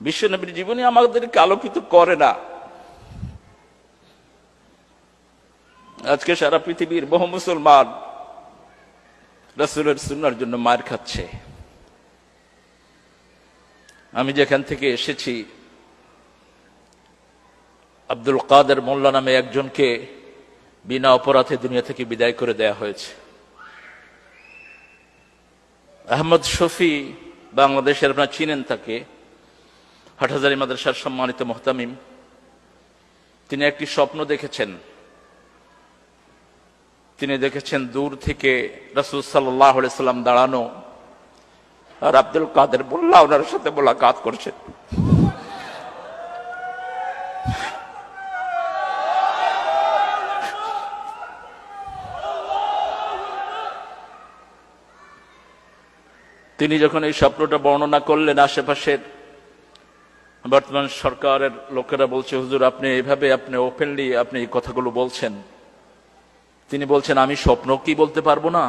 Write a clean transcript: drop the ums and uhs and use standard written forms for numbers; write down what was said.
বিশ্বনবীর জীবনী আমাদেরকে আলোকিত করে না। আজকে সারা পৃথিবীর বহু মুসলমান রাসূলের সুন্নাহর জন্য মার খাচ্ছে। আমি যেখান থেকে এসেছি, আব্দুল কাদের মোল্লা নামে একজনকে বিনা অপরাধে দুনিয়া থেকে বিদায় করে দেয়া হয়েছে। আহমদ শফি, বাংলাদেশের, আপনারা চিনেন তাকে, হাটহাজারী মাদ্রাসার সম্মানিত মুহতামিম। তিনি একটি স্বপ্ন দেখেছেন। তিনি দেখেছেন দূর থেকে রাসূল সাল্লাল্লাহু আলাইহি সাল্লাম দাঁড়ানো, আর আব্দুল কাদের মোল্লা ওনার সাথে মোলাকাত করছেন। তিনি যখন এই স্বপ্নটা বর্ণনা করলেন, আশেপাশের বর্তমান সরকারের লোকেরা বলছে, হুজুর আপনি এইভাবে আপনি ওপেনলি আপনি এই কথাগুলো বলছেন। তিনি বলছেন, আমি স্বপ্ন কি বলতে পারবো না?